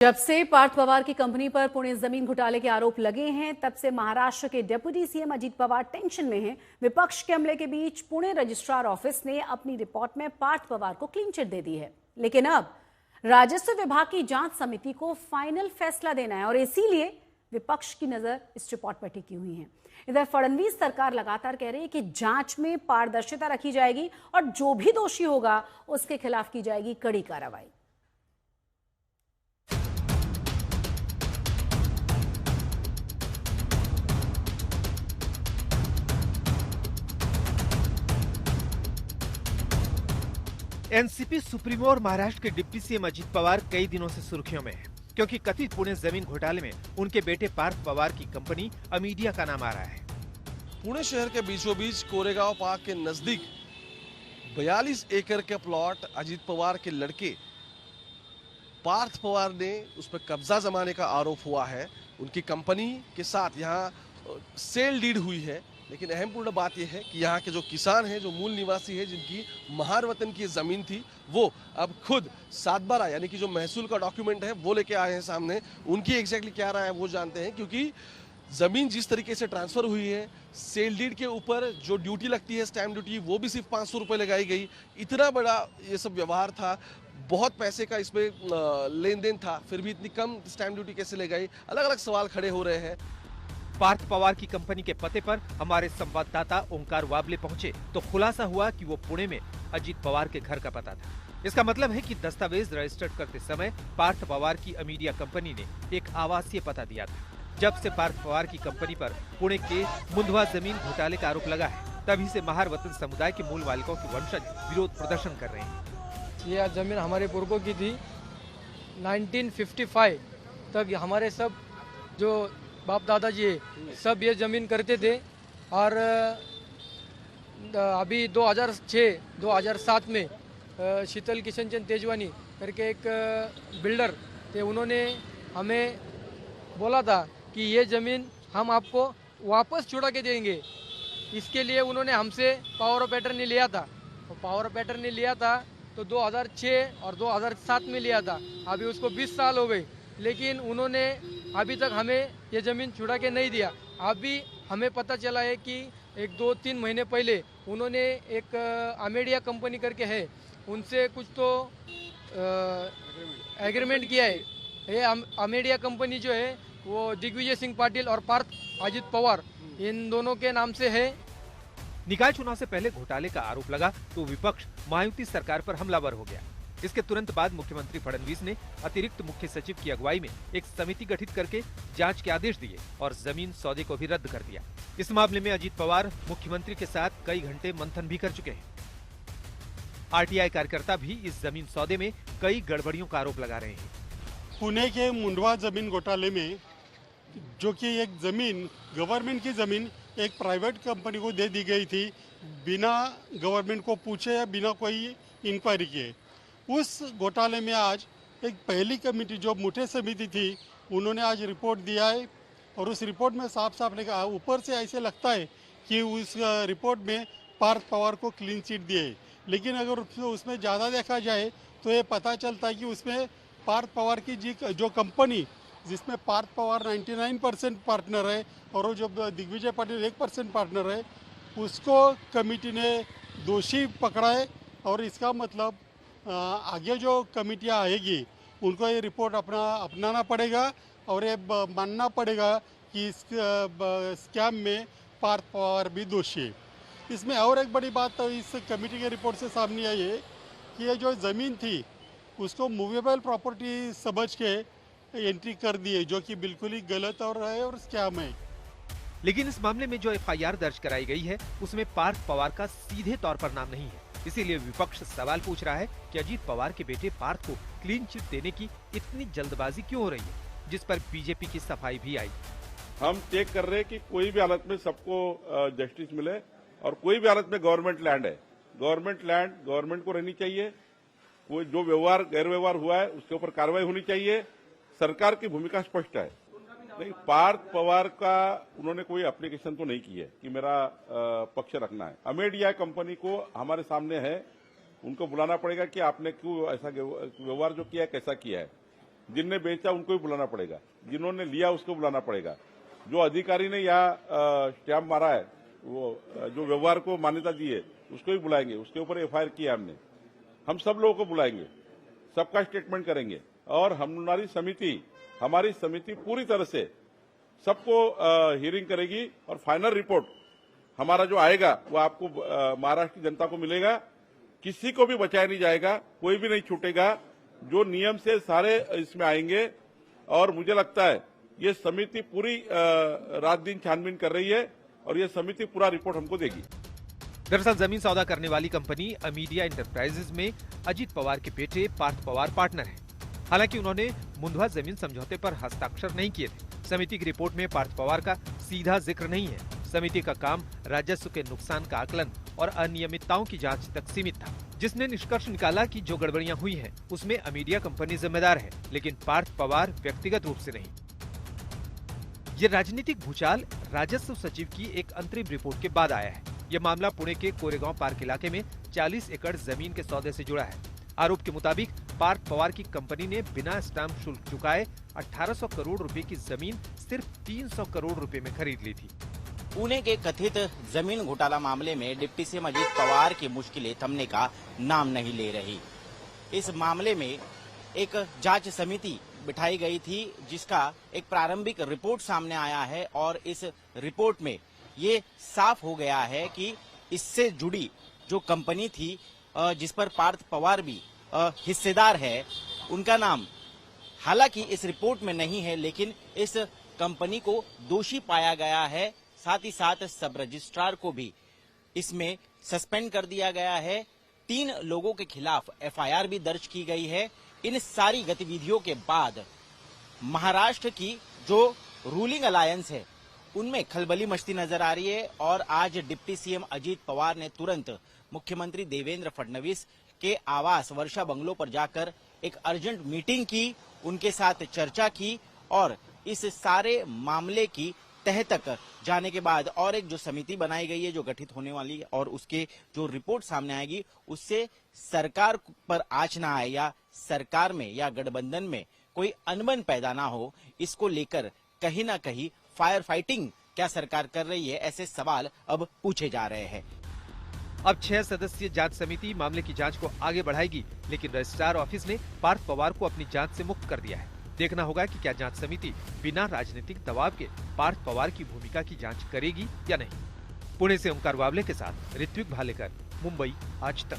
जब से पार्थ पवार की कंपनी पर पुणे जमीन घोटाले के आरोप लगे हैं, तब से महाराष्ट्र के deputy CM Ajit Pawar tension में हैं। विपक्ष के हमले के बीच पुणे रजिस्ट्रार ऑफिस ने अपनी रिपोर्ट में पार्थ पवार को क्लीन चिट दे दी है। लेकिन अब राजस्व विभाग की जांच समिति को फाइनल फैसला देना है और इसीलिए विपक्ष की नजर इस रिपोर्ट पर टिकी हुई है। इधर फडणवीस सरकार लगातार कह रही है कि जांच में पारदर्शिता रखी जाएगी और जो भी दोषी होगा उसके खिलाफ की जाएगी कड़ी कार्रवाई। एनसीपी सुप्रीमो और महाराष्ट्र के डिप्टी सीएम अजीत पवार कई दिनों से सुर्खियों में है, क्योंकि कथित पुणे जमीन घोटाले में उनके बेटे पार्थ पवार की कंपनी अमीडिया का नाम आ रहा है। पुणे शहर के बीचों बीच कोरेगांव पार्क के नजदीक 42 एकड़ के प्लॉट अजीत पवार के लड़के पार्थ पवार ने उस पर कब्जा जमाने का आरोप हुआ है। उनकी कंपनी के साथ यहाँ सेल डीड हुई है, लेकिन अहम पूर्ण बात यह है कि यहाँ के जो किसान हैं, जो मूल निवासी हैं, जिनकी महार वतन की जमीन थी, वो अब खुद 7/12 यानी कि जो महसूल का डॉक्यूमेंट है वो लेके आए हैं सामने। उनकी एग्जैक्टली क्या राय है वो जानते हैं, क्योंकि जमीन जिस तरीके से ट्रांसफर हुई है, सेल डीड के ऊपर जो ड्यूटी लगती है, स्टैम्प ड्यूटी, वो भी सिर्फ 500 रुपये लगाई गई। इतना बड़ा ये सब व्यवहार था, बहुत पैसे का इसमें लेन देन था, फिर भी इतनी कम स्टैम्प ड्यूटी कैसे लगाई? अलग अलग सवाल खड़े हो रहे हैं। पार्थ पवार की कंपनी के पते पर हमारे संवाददाता ओंकार वाबले पहुंचे तो खुलासा हुआ कि वो पुणे में अजीत पवार के घर का पता था। इसका मतलब है कि दस्तावेज रजिस्टर्ड करते समय पार्थ पवार की अमीडिया कंपनी ने एक आवासीय पता दिया था। जब से पार्थ पवार की कंपनी पर पुणे के मुंडवा जमीन घोटाले का आरोप लगा है, तभी से महार वतन समुदाय के मूल मालिकों के वंशज विरोध प्रदर्शन कर रहे हैं। यह जमीन हमारे पुरखों की थी। 1955 तक हमारे सब जो बाप दादाजी सब ये ज़मीन करते थे और अभी 2006-2007 में शीतल किशन चंद तेजवानी करके एक बिल्डर थे, उन्होंने हमें बोला था कि ये ज़मीन हम आपको वापस छुड़ा के देंगे। इसके लिए उन्होंने हमसे पावर ऑफ अटर्नी लिया था। पावर ऑफ अटर्नी लिया था तो 2006 और 2007 में लिया था। अभी उसको 20 साल हो गए, लेकिन उन्होंने अभी तक हमें ये ज़मीन छुड़ा के नहीं दिया। अभी हमें पता चला है कि 1-2-3 महीने पहले उन्होंने एक अमेडिया कंपनी करके है, उनसे कुछ तो एग्रीमेंट किया है। ये अमेडिया कंपनी जो है वो दिग्विजय सिंह पाटिल और पार्थ अजीत पवार इन दोनों के नाम से है। निकाय चुनाव से पहले घोटाले का आरोप लगा तो विपक्ष मायावती सरकार पर हमलावर हो गया। इसके तुरंत बाद मुख्यमंत्री फडणवीस ने अतिरिक्त मुख्य सचिव की अगुवाई में एक समिति गठित करके जांच के आदेश दिए और जमीन सौदे को भी रद्द कर दिया। इस मामले में अजीत पवार मुख्यमंत्री के साथ कई घंटे मंथन भी कर चुके हैं। आरटीआई कार्यकर्ता भी इस जमीन सौदे में कई गड़बड़ियों का आरोप लगा रहे हैं। पुणे के मुंडवा जमीन घोटाले में जो कि एक जमीन गवर्नमेंट की जमीन एक प्राइवेट कंपनी को दे दी गई थी, बिना गवर्नमेंट को पूछे या बिना कोई इंक्वायरी किए। उस घोटाले में आज एक पहली कमेटी जो मुठे समिति थी, उन्होंने आज रिपोर्ट दिया है और उस रिपोर्ट में साफ साफ लिखा, ऊपर से ऐसे लगता है कि उस रिपोर्ट में पार्थ पवार को क्लीन चिट दिए, लेकिन अगर उसमें ज़्यादा देखा जाए तो ये पता चलता है कि उसमें पार्थ पवार की जो कंपनी जिसमें पार्थ पवार 99% पार्टनर है और वो जो दिग्विजय पाटिल 1% पार्टनर है, उसको कमेटी ने दोषी पकड़ा है। और इसका मतलब आगे जो कमेटियाँ आएगी उनको ये रिपोर्ट अपनाना पड़ेगा और ये मानना पड़ेगा कि इस स्कैम में पार्थ पवार भी दोषी है। इसमें और एक बड़ी बात तो इस कमेटी के रिपोर्ट से सामने आई है कि ये जो ज़मीन थी उसको मूवेबल प्रॉपर्टी समझ के एंट्री कर दी है, जो कि बिल्कुल ही गलत और स्कैम है। लेकिन इस मामले में जो एफआईआर दर्ज कराई गई है उसमें पार्थ पवार का सीधे तौर पर नाम नहीं है। इसीलिए विपक्ष सवाल पूछ रहा है कि अजीत पवार के बेटे पार्थ को क्लीन चिट देने की इतनी जल्दबाजी क्यों हो रही है, जिस पर बीजेपी की सफाई भी आई। हम चेक कर रहे हैं कि कोई भी हालत में सबको जस्टिस मिले और कोई भी हालत में गवर्नमेंट लैंड है, गवर्नमेंट लैंड गवर्नमेंट को रहनी चाहिए। कोई जो व्यवहार गैर व्यवहार हुआ है उसके ऊपर कार्रवाई होनी चाहिए। सरकार की भूमिका स्पष्ट है। नहीं, पार्थ पवार का उन्होंने कोई एप्लीकेशन तो नहीं की है कि मेरा पक्ष रखना है। अमेडिया कंपनी को हमारे सामने है, उनको बुलाना पड़ेगा कि आपने क्यों ऐसा व्यवहार जो किया है कैसा किया है। जिनने बेचा उनको भी बुलाना पड़ेगा, जिन्होंने लिया उसको बुलाना पड़ेगा, जो अधिकारी ने यहाँ स्टैम्प मारा है, वो जो व्यवहार को मान्यता दी है उसको भी बुलाएंगे, उसके ऊपर एफआईआर किया हमने। हम सब लोगों को बुलाएंगे, सबका स्टेटमेंट करेंगे और हमारी समिति पूरी तरह से सबको हियरिंग करेगी और फाइनल रिपोर्ट हमारा जो आएगा वो आपको महाराष्ट्र की जनता को मिलेगा। किसी को भी बचाया नहीं जाएगा, कोई भी नहीं छूटेगा, जो नियम से सारे इसमें आएंगे। और मुझे लगता है ये समिति पूरी रात दिन छानबीन कर रही है और ये समिति पूरा रिपोर्ट हमको देगी। दरअसल जमीन सौदा करने वाली कंपनी अमीडिया इंटरप्राइजेज में अजीत पवार के बेटे पार्थ पवार पार्टनर हैं। हालांकि उन्होंने मुंडवा जमीन समझौते पर हस्ताक्षर नहीं किए थे। समिति की रिपोर्ट में पार्थ पवार का सीधा जिक्र नहीं है। समिति का काम राजस्व के नुकसान का आकलन और अनियमितताओं की जांच तक सीमित था, जिसने निष्कर्ष निकाला कि जो गड़बड़ियां हुई हैं उसमें अमीडिया कंपनी जिम्मेदार है, लेकिन पार्थ पवार व्यक्तिगत रूप से नहीं। ये राजनीतिक भूचाल राजस्व सचिव की एक अंतरिम रिपोर्ट के बाद आया है। ये मामला पुणे के कोरेगांव पार्क इलाके में 40 एकड़ जमीन के सौदे से जुड़ा है। आरोप के मुताबिक पार्थ पवार की कंपनी ने बिना स्टाम्प शुल्क चुकाए 1800 करोड़ रुपए की जमीन सिर्फ 300 करोड़ रुपए में खरीद ली थी। पुणे के कथित जमीन घोटाला मामले में डिप्टी सीएम अजीत पवार की मुश्किलें थमने का नाम नहीं ले रही। इस मामले में एक जांच समिति बिठाई गई थी, जिसका एक प्रारंभिक रिपोर्ट सामने आया है और इस रिपोर्ट में ये साफ हो गया है कि इससे जुड़ी जो कंपनी थी, जिस पर पार्थ पवार भी हिस्सेदार है, उनका नाम हालांकि इस रिपोर्ट में नहीं है, लेकिन इस कंपनी को दोषी पाया गया है। साथ ही साथ सब रजिस्ट्रार को भी इसमें सस्पेंड कर दिया गया है। 3 लोगों के खिलाफ एफआईआर भी दर्ज की गई है। इन सारी गतिविधियों के बाद महाराष्ट्र की जो रूलिंग अलायंस है उनमें खलबली मचती नजर आ रही है और आज डिप्टी सीएम अजीत पवार ने तुरंत मुख्यमंत्री देवेंद्र फडणवीस के आवास वर्षा बंगलो पर जाकर एक अर्जेंट मीटिंग की, उनके साथ चर्चा की और इस सारे मामले की तह तक जाने के बाद और एक जो समिति बनाई गई है जो गठित होने वाली है और उसके जो रिपोर्ट सामने आएगी उससे सरकार पर आंच ना आए या सरकार में या गठबंधन में कोई अनबन पैदा ना हो, इसको लेकर कहीं ना कहीं फायर फाइटिंग क्या सरकार कर रही है, ऐसे सवाल अब पूछे जा रहे हैं। अब 6 सदस्यीय जांच समिति मामले की जांच को आगे बढ़ाएगी, लेकिन रजिस्ट्रार ऑफिस ने पार्थ पवार को अपनी जांच से मुक्त कर दिया है। देखना होगा कि क्या जांच समिति बिना राजनीतिक दबाव के पार्थ पवार की भूमिका की जांच करेगी या नहीं। पुणे से ओंकार वाबले के साथ ऋत्विक भालेकर, मुंबई आज तक।